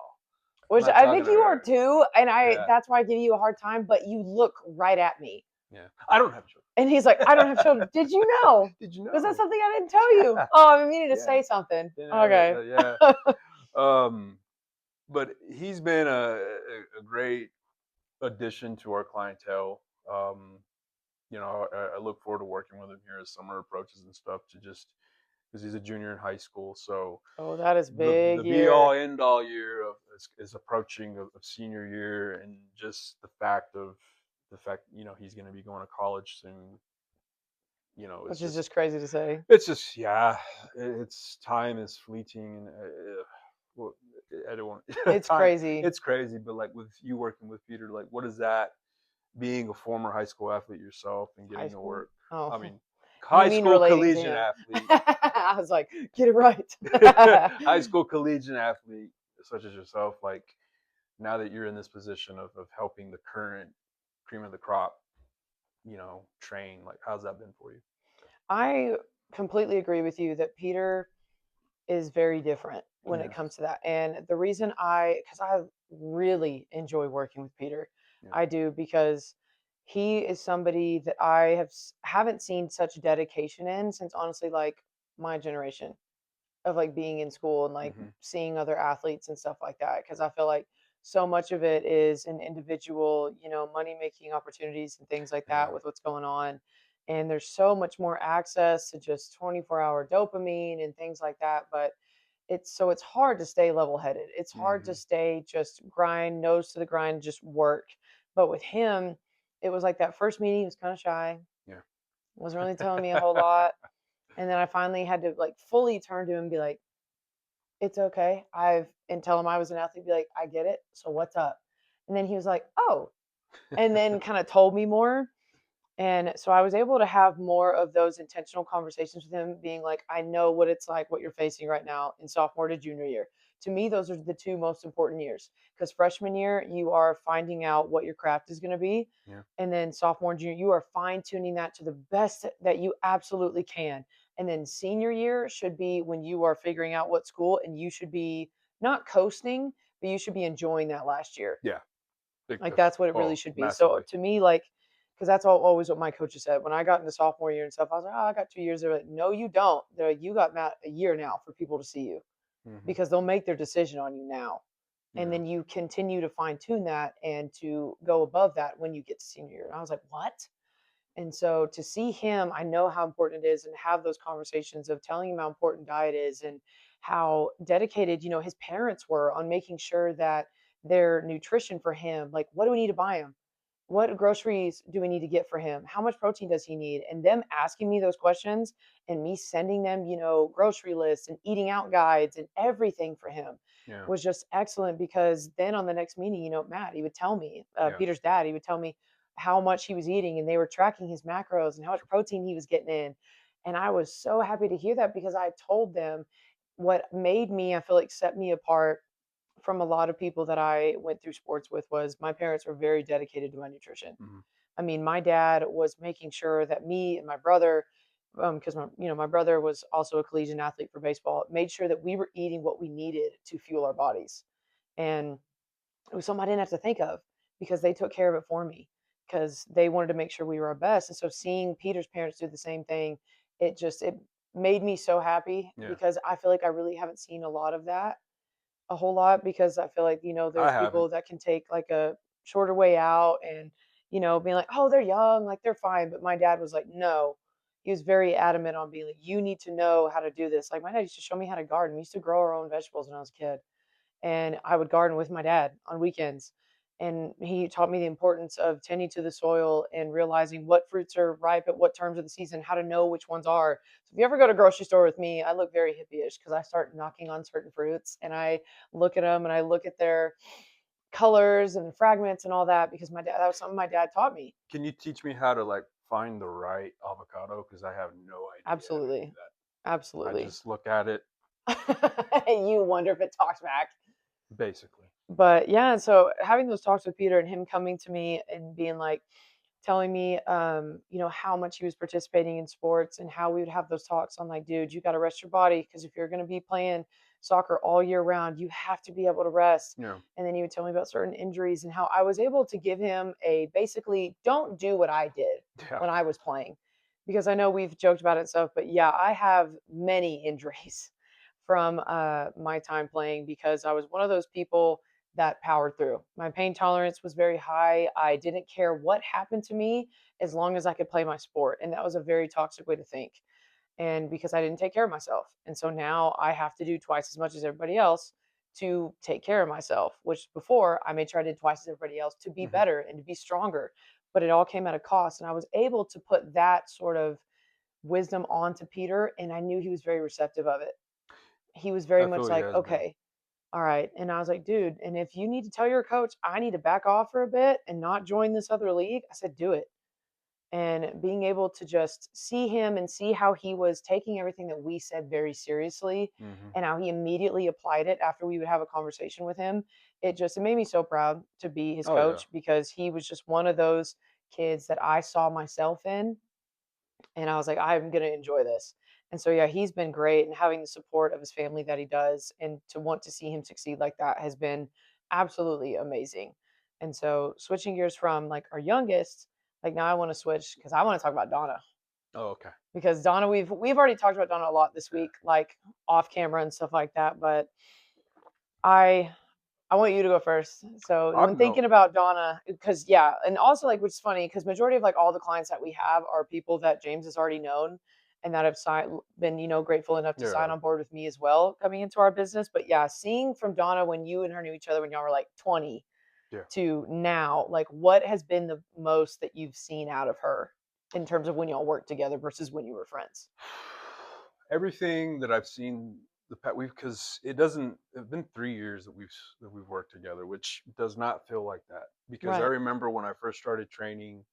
I'm
Which
not
I
talking
think
to
you are
her.
too, and
Yeah,
that's why I give you a hard time, but you look right at me.
yeah. I don't have children.
And he's like, I don't have children. Did you know?
Did you
Was that
know?
something I didn't tell you?
Yeah,
Oh, I've been meaning to
yeah,
say something. Okay.
yeah. But he's been a great addition to our clientele. Um, I look forward to working with him here as summer approaches and stuff, to just because he's a junior in high school. So
Oh, that is
the
big
be all
year.
end all year is approaching of senior year, and just the fact he's going to be going to college soon.
Which is just crazy to say.
it's just yeah, it's time is fleeting, and well, I don't want
It's
time.
crazy.
It's crazy, but like with you working with Peter, like what is that? Being a former high school athlete yourself and
High
getting to
school?
work.
Oh,
I mean,
you
high
mean
school
relating to
collegiate
him.
athlete,
I was like, get it right.
high school collegiate athlete such as yourself. Like now that you're in this position of helping the current cream of the crop, train. Like how's that been for you?
I completely agree with you that Peter is very different when it
Yeah,
comes to that. And the reason because I really enjoy working with Peter,
yeah,
I do because he is somebody that haven't seen such dedication in since honestly like my generation of like being in school and like
mm-hmm.
seeing other athletes and stuff like that. Because I feel like so much of it is an individual, money making opportunities and things like
Yeah,
that with what's going on. And there's so much more access to just 24-hour dopamine and things like that. But it's hard to stay level headed. It's hard to
mm-hmm.
stay just grind, nose to the grind, just work. But with him, it was like that first meeting, he was kind of shy,
Yeah.
wasn't really telling me a whole lot. And then I finally had to like fully turn to him and be like, it's okay. And tell him I was an athlete, be like, I get it. So what's up? And then he was like, oh, and then kind of told me more. And so I was able to have more of those intentional conversations with him, being like, I know what it's like, what you're facing right now in sophomore to junior year. To me, those are the two most important years because freshman year, you are finding out what your craft is going to be.
Yeah.
And then sophomore and junior, you are fine tuning that to the best that you absolutely can. And then senior year should be when you are figuring out what school and you should be not coasting, but you should be enjoying that last year.
Yeah.
Like that's what it really
Oh,
should be. So
massively.
to me, like, because that's always what my coaches said when I got into sophomore year and stuff. I was like, oh, I got 2 years. They're like, no, you don't. They're like, you got a year now for people to see you
Mm-hmm.
because they'll make their decision on you now, and
Yeah.
then you continue to fine tune that and to go above that when you get to senior year. And I was like, what? And so to see him, I know how important it is and have those conversations of telling him how important diet is and how dedicated, his parents were on making sure that their nutrition for him, like what do we need to buy him? What groceries do we need to get for him? How much protein does he need? And them asking me those questions and me sending them, grocery lists and eating out guides and everything for him
Yeah.
was just excellent because then on the next meeting, Matt, he would tell me,
Yeah.
Peter's dad, he would tell me how much he was eating and they were tracking his macros and how much protein he was getting in. And I was so happy to hear that because I told them what made me, I feel like set me apart from a lot of people that I went through sports with was my parents were very dedicated to my nutrition.
Mm-hmm.
I mean, my dad was making sure that me and my brother, because my brother was also a collegiate athlete for baseball, made sure that we were eating what we needed to fuel our bodies, and it was something I didn't have to think of because they took care of it for me. because they wanted to make sure we were our best. And so seeing Peter's parents do the same thing, it made me so happy
Yeah.
because I feel like I really haven't seen a whole lot, because I feel like,
I
there's
haven't.
people that can take like a shorter way out and, being like, oh, they're young, like they're fine. But my dad was like, no, he was very adamant on being like, you need to know how to do this. Like my dad used to show me how to garden. We used to grow our own vegetables when I was a kid, and I would garden with my dad on weekends. And he taught me the importance of tending to the soil and realizing what fruits are ripe at what terms of the season, how to know which ones are. So if you ever go to a grocery store with me, I look very hippie-ish because I start knocking on certain fruits and I look at them and I look at their colors and fragments and all that, because my dad, that was something my dad taught me.
Can you teach me how to like find the right avocado? Because I have no idea how to do
Absolutely.
that. I
Absolutely.
just look at it
You wonder if it talks back.
basically.
But yeah, and so having those talks with Peter and him coming to me and being like, telling me, how much he was participating in sports and how we would have those talks on like, dude, you got to rest your body, because if you're going to be playing soccer all year round, you have to be able to rest.
Yeah.
And then he would tell me about certain injuries and how I was able to give him a basically don't do what I did
Yeah.
when I was playing, because I know we've joked about it and stuff, but yeah, I have many injuries from my time playing, because I was one of those people that powered through. My pain tolerance was very high. I didn't care what happened to me as long as I could play my sport. And that was a very toxic way to think. And because I didn't take care of myself. And so now I have to do twice as much as everybody else to take care of myself, which before I made sure I did twice as everybody else to be
Hmm.
better and to be stronger. But it all came at a cost. And I was able to put that sort of wisdom onto Peter. And I knew he was very receptive of it. He was very
I
much
feel he
like,
has been.
okay, all right. And I was like, dude, and if you need to tell your coach, I need to back off for a bit and not join this other league, I said, do it. And being able to just see him and see how he was taking everything that we said very seriously
Hmm.
and how he immediately applied it after we would have a conversation with him, it made me so proud to be his
Oh yeah.
coach, because he was just one of those kids that I saw myself in, and I was like, I'm gonna enjoy this. And so yeah, he's been great, and having the support of his family that he does, and to want to see him succeed like that has been absolutely amazing. And so switching gears from like our youngest, like now I want to switch because I want to talk about Donna,
Oh okay.
because Donna, we've already talked about Donna a lot this
Yeah.
week, like off camera and stuff like that. But I I want you to go first. So
I've
when
no.
thinking about Donna, because yeah, and also like, which is funny because majority of like all the clients that we have are people that James has already known and that have been grateful enough to
Yeah.
sign on board with me as well coming into our business. But yeah, seeing from Donna when you and her knew each other when y'all were like 20
Yeah.
to now, like what has been the most that you've seen out of her in terms of when y'all worked together versus when you were friends?
Everything that I've seen the pet we've because it doesn't. It's been 3 years that we've worked together, which does not feel like that. Because I
Right.
remember when I first started training.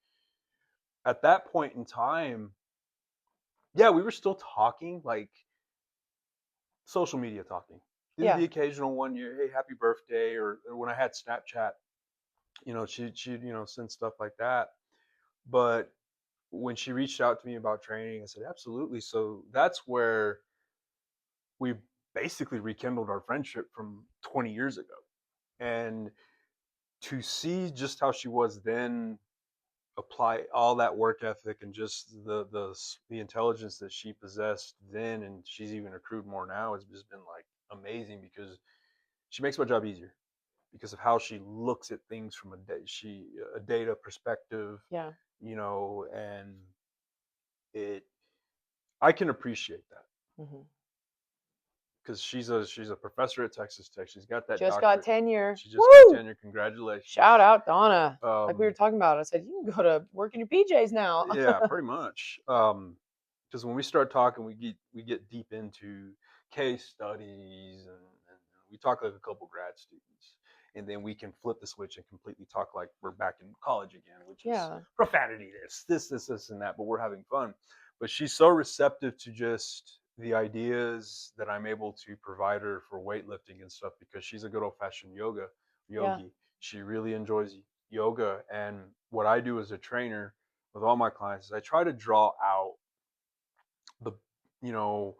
At that point in time, yeah, we were still talking like social media talking. The,
Yeah.
the occasional one year, hey, happy birthday, or when I had Snapchat, she send stuff like that. But when she reached out to me about training, I said absolutely. So that's where we basically rekindled our friendship from 20 years ago. And to see just how she was then, apply all that work ethic and just the intelligence that she possessed then, and she's even accrued more now, has just been like amazing, because she makes my job easier because of how she looks at things from a data perspective,
Yeah.
and it I can appreciate that
Hmm.
because she's a professor at Texas Tech. She's got that
Just got
doctorate.
tenure.
She just got
Woo!
tenure. Congratulations.
Shout out Donna. Like we were
Um,
talking about, I said, you can go to work in your PJs now.
yeah, pretty much. Because when we start talking, we get deep into case studies, and we talk like a couple grad students, and then we can flip the switch and completely talk like we're back in college again, which is
Yeah.
profanity, this, and that, but we're having fun. But she's so receptive to just the ideas that I'm able to provide her for weightlifting and stuff, because she's a good old fashioned
Yeah.
yogi. She really enjoys yoga, and what I do as a trainer with all my clients is I try to draw out the you know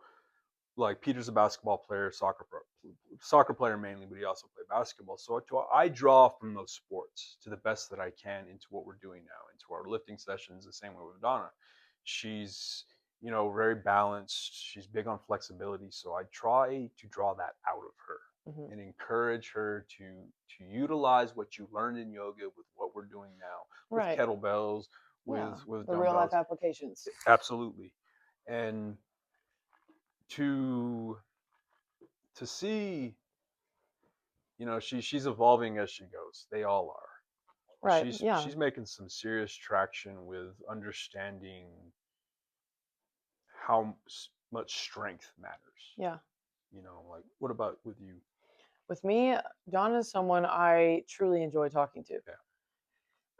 like Peter's a basketball player, soccer player mainly, but he also played basketball. So I draw from those sports to the best that I can into what we're doing now, into our lifting sessions. The same way with Donna, she's very balanced. She's big on flexibility, so I try to draw that out of her
Hmm.
and encourage her to utilize what you learned in yoga with what we're doing now with
Right.
kettlebells,
Yeah.
with
The real life
dumbbells.
applications.
Absolutely. And to see, she's evolving as she goes. They all are.
Right. Yeah.
She's making some serious traction with understanding how much strength matters.
Yeah.
Like, what about with you?
With me, Donna is someone I truly enjoy talking to.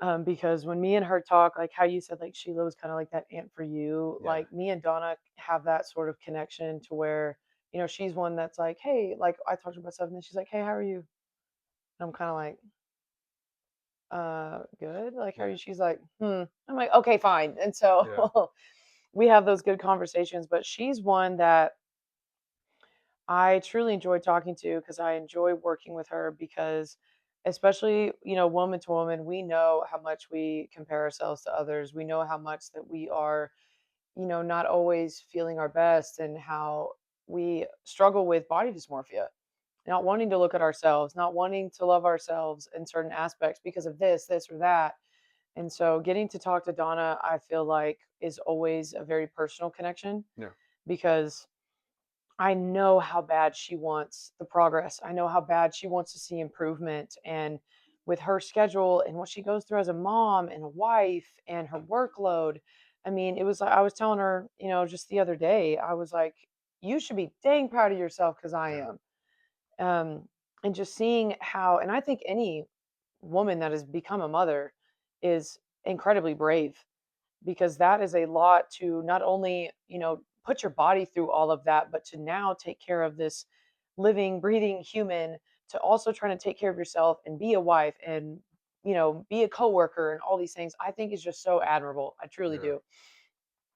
Yeah.
Because when me and her talk, like how you said, like Sheila was kind of like that aunt for you,
Yeah.
like me and Donna have that sort of connection to where, she's one that's like, hey, like I talked about stuff and then she's like, hey, how are you? And I'm kind of like, good. Like, how are
Yeah.
you? She's like, hmm. I'm like, okay, fine. And so
Yeah.
we have those good conversations, but she's one that I truly enjoy talking to because I enjoy working with her because especially, woman to woman, we know how much we compare ourselves to others. We know how much that we are, not always feeling our best and how we struggle with body dysmorphia, not wanting to look at ourselves, not wanting to love ourselves in certain aspects because of this or that. And so getting to talk to Donna, I feel like is always a very personal connection
Yeah.
because I know how bad she wants the progress. I know how bad she wants to see improvement. And with her schedule and what she goes through as a mom and a wife and her workload, I mean, it was like I was telling her, just the other day, I was like, you should be dang proud of yourself because I
Yeah.
am. And just seeing how, and I think any woman that has become a mother is incredibly brave because that is a lot to not only, put your body through all of that, but to now take care of this living, breathing human, to also trying to take care of yourself and be a wife and, be a coworker and all these things, I think is just so admirable. I truly
Yeah.
do.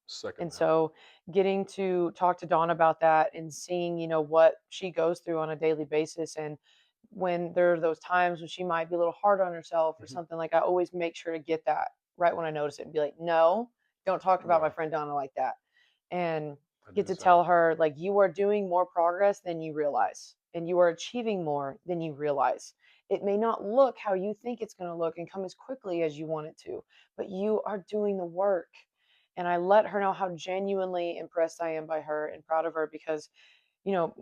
Second
And
that.
so getting to talk to Dawn about that and seeing, what she goes through on a daily basis and when there are those times when she might be a little hard on herself or
Hmm.
something, like I always make sure to get that right when I notice it and be like, no, don't talk about my
Yeah.
friend Donna like that. And
I do
get
the
to
same.
tell her, like, you are doing more progress than you realize, and you are achieving more than you realize. It may not look how you think it's going to look and come as quickly as you want it to, but you are doing the work. And I let her know how genuinely impressed I am by her and proud of her because,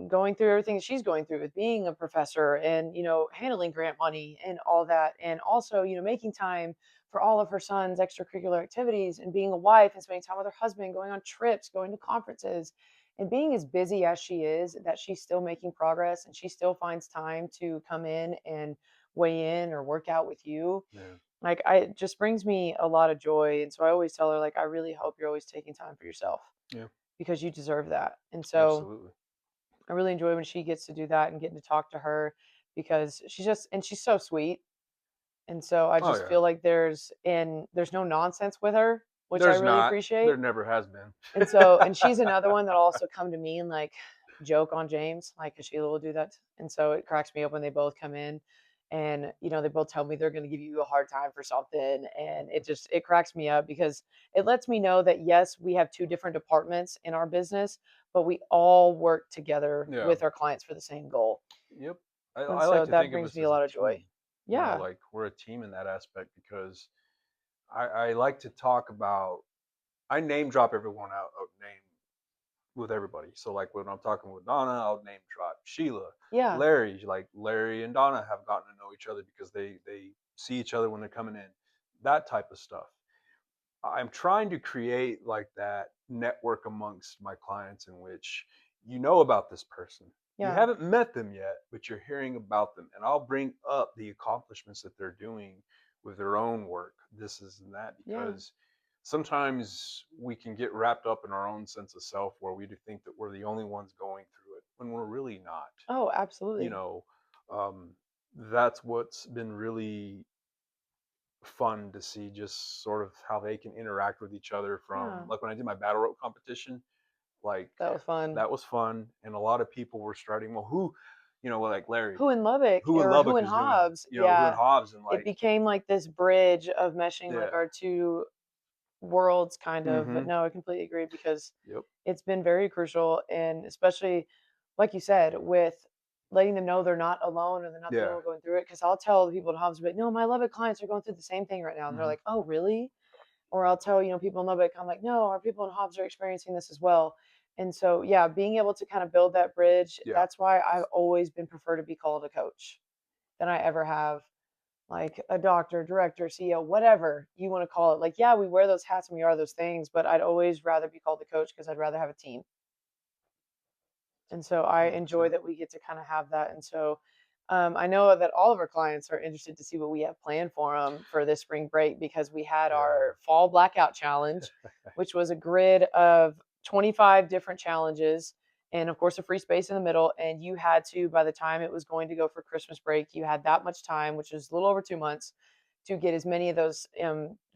going through everything she's going through with being a professor and, handling grant money and all that. And also, making time for all of her son's extracurricular activities and being a wife and spending time with her husband, going on trips, going to conferences, and being as busy as she is, that she's still making progress and she still finds time to come in and weigh in or work out with you.
Yeah.
Like, it just brings me a lot of joy. And so I always tell her, like, I really hope you're always taking time for yourself
Yeah.
because you deserve that. And so
Absolutely.
I really enjoy when she gets to do that and getting to talk to her because she's so sweet. And so I
Oh
just
yeah.
feel like there's no nonsense with her, which I
There's
really
not. There
appreciate.
never has been.
And she's another one that'll also come to me and like joke on James, like 'cause Sheila will do that. And so it cracks me up when they both come in and they both tell me they're going to give you a hard time for something, and it cracks me up because it lets me know that yes, we have two different departments in our business, but we all work together
Yeah.
with our clients for the same goal.
Yep.
And
I like
so
to
that
think of
brings
us
me a
as a
lot of joy.
team.
Yeah.
Like we're a team in that aspect because I like to talk about. I name drop everyone out name with everybody. So like when I'm talking with Donna, I'll name drop Sheila,
Yeah.
Larry. Like Larry and Donna have gotten to know each other because they see each other when they're coming in. That type of stuff. I'm trying to create like that network amongst my clients in which you know about this person. You
Yeah.
haven't met them yet, but you're hearing about them. And I'll bring up the accomplishments that they're doing with their own work, this is and that,
Yeah.
because sometimes we can get wrapped up in our own sense of self where we do think that we're the only ones going through it when we're really not.
Oh,
You
absolutely.
know, um, that's what's been really fun to see, just sort of how they can interact with each other. From
Yeah.
like when I did my battle rope competition, Like
That was fun.
that was fun, and a lot of people were starting. Well, who, like Larry,
Who in Lubbock
who in
or who
Lubbock
in
is doing it.
Hobbs?
Who in
Yeah,
Hobbs and
it
like
became like this bridge of meshing like
yeah.
our two worlds, kind of. But
Mm-hmm.
no, I completely agree because
Yep.
it's been very crucial, and especially like you said, with letting them know they're not alone and they're not the only
Yeah.
one going through it. Because I'll tell the people in Hobbs, like, no, my Lubbock clients are going through the same thing right now, and they're
Mm-hmm.
like, oh, really? Or I'll tell people in Lubbock, I'm like, no, our people in Hobbs are experiencing this as well. And so, yeah, being able to kind of build that bridge,
Yeah.
that's why I've always been prefer to be called a coach than I ever have like a doctor, director, CEO, whatever you want to call it. Like, yeah, we wear those hats and we are those things, but I'd always rather be called the coach because I'd rather have a team. And so I enjoy
100%.
that we get to kind of have that. And so I know that all of our clients are interested to see what we have planned for them for this spring break because we had
Yeah.
our fall blackout challenge, which was a grid of 25 different challenges and of course a free space in the middle. And you had to, by the time it was going to go for Christmas break, you had that much time, which is a little over 2 months, to get as many of those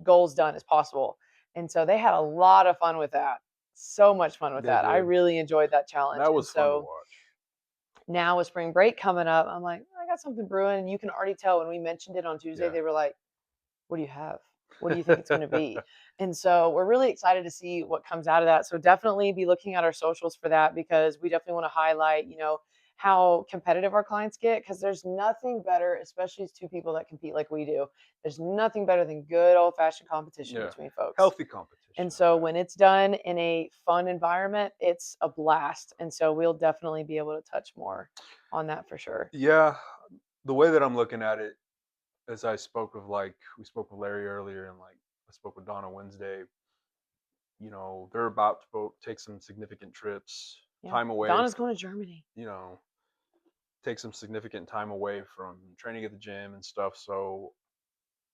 goals done as possible. And so they had a lot of fun with that. So much fun with
They
that. I
did.
really enjoyed that challenge.
That
And
was fun to
so
watch.
now with spring break coming up, I'm like, I got something brewing. And you can already tell when we mentioned it on Tuesday,
Yeah.
they were like, what do you have? What do you think it's going to be? And so we're really excited to see what comes out of that. So definitely be looking at our socials for that because we definitely want to highlight, how competitive our clients get because there's nothing better, especially as two people that compete like we do. There's nothing better than good old-fashioned competition
Yeah.
between folks.
Healthy competition.
And so when it's done in a fun environment, it's a blast. And so we'll definitely be able to touch more on that for sure.
Yeah. The way that I'm looking at it, as I spoke of, like, we spoke with Larry earlier, and like I spoke with Donna Wednesday, they're about to both take some significant trips,
Yeah.
time away,
Donna's going to Germany.
take some significant time away from training at the gym and stuff. So,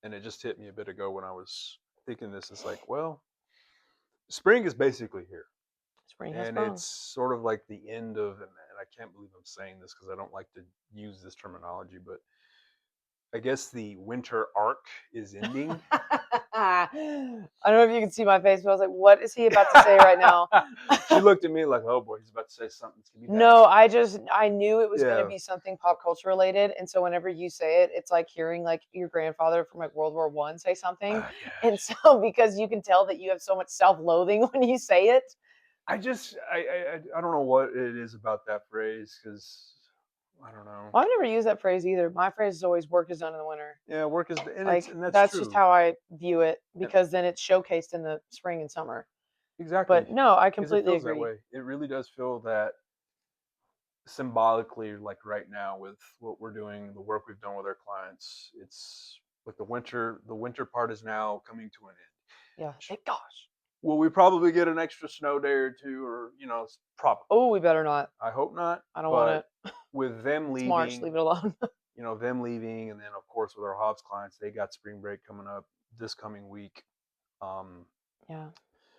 and it just hit me a bit ago when I was thinking this. It's like, well, spring is basically here.
Spring has
And
sprung.
it's sort of like the end of, and I can't believe I'm saying this because I don't like to use this terminology, but I guess the winter arc is ending.
I don't know if you can see my face, but I was like, what is he about to say right now?
She looked at me like, oh boy, he's about to say something. It's gonna be bad.
No, I knew it was going to
Yeah.
be something pop culture related. And so whenever you say it, it's like hearing like your grandfather from like World War I say something.
Oh,
And
gosh.
so because you can tell that you have so much self-loathing when you say it.
I just I don't know what it is about that phrase because I don't know.
Well, I've never used that phrase either. My phrase is always work is done in the winter.
Yeah, work is, and it's,
Like
and that's
that's just
true.
how I view it
And
because then it's showcased in the spring and summer.
exactly,
But no, I
because it
completely
feels that
agree.
way. It really does feel that symbolically, like right now with what we're doing, the work we've done with our clients. It's like the winter part is now coming to an end.
Yeah. Thank gosh.
Will we probably get an extra snow day or two, or probably?
Oh, we better not.
I hope not.
I don't want
But
it.
with them
It's March.
leaving,
Leave it alone.
and then of course with our Hobbs clients, they got spring break coming up this coming week. Um,
Yeah.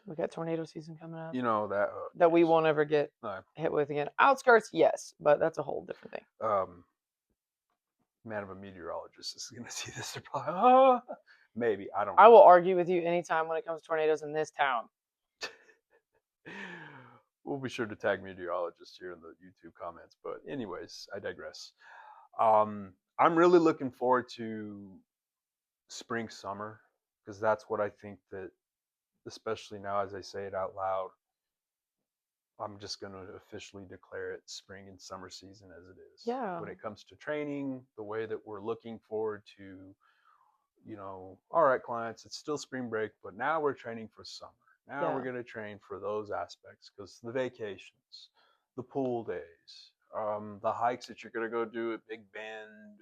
We got tornado season coming up
that
that we won't ever get
no,
hit with again. Outskirts, yes, but that's a whole different thing.
man of a meteorologist is gonna see this. They're probably, oh, maybe I don't know.
I will argue with you anytime when it comes to tornadoes in this town.
We'll be sure to tag meteorologists here in the YouTube comments. But anyways, I digress. I'm really looking forward to spring, summer, because that's what I think that, especially now as I say it out loud, I'm just going to officially declare it spring and summer season as it is.
Yeah.
When it comes to training, the way that we're looking forward to, all right, clients, it's still spring break, but now we're training for summer. Now we're going to train for those aspects because the vacations, the pool days, the hikes that you're going to go do at Big Bend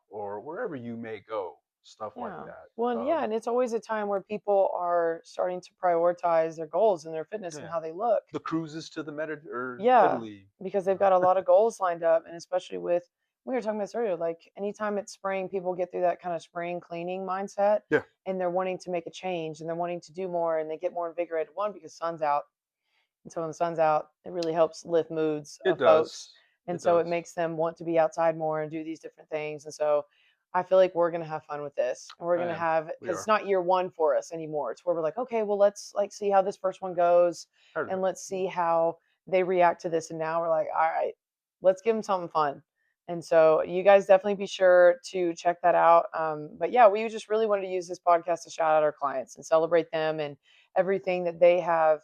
or wherever you may go, stuff like that.
Well, yeah, and it's always a time where people are starting to prioritize their goals and their fitness and how they look.
The cruises to the
Yeah,
Italy.
because they've got a lot of goals lined up, and especially with we were talking about this earlier, like anytime it's spring, people get through that kind of spring cleaning mindset.
Yeah.
And they're wanting to make a change and they're wanting to do more and they get more invigorated. One, because sun's out. And so when the sun's out, it really helps lift moods of folks. And so it makes them want to be outside more and do these different things. And so I feel like we're gonna have fun with this, and we're
I
gonna
am.
have,
We
because it's
are.
not year one for us anymore. It's where we're like, okay, well, let's like see how this first one goes,
Heard of
and
it.
let's see how they react to this. And now we're like, all right, let's give them something fun. And so you guys definitely be sure to check that out. But yeah, we just really wanted to use this podcast to shout out our clients and celebrate them and everything that they have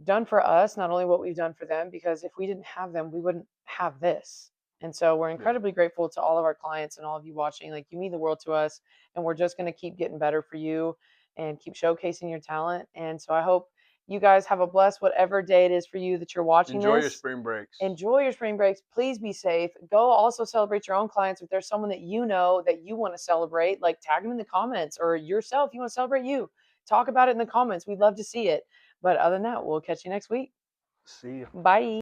done for us, not only what we've done for them, because if we didn't have them, we wouldn't have this. And so we're
Yeah.
incredibly grateful to all of our clients and all of you watching. Like, you mean the world to us, and we're just going to keep getting better for you and keep showcasing your talent. And so I hope you guys have a blessed whatever day it is for you that you're watching
Enjoy your
this.
spring breaks.
Enjoy your spring breaks. Please be safe. Go also celebrate your own clients. If there's someone that you know that you want to celebrate, like tag them in the comments, or yourself, you want to celebrate you. Talk about it in the comments. We'd love to see it. But other than that, we'll catch you next week.
See you.
Bye.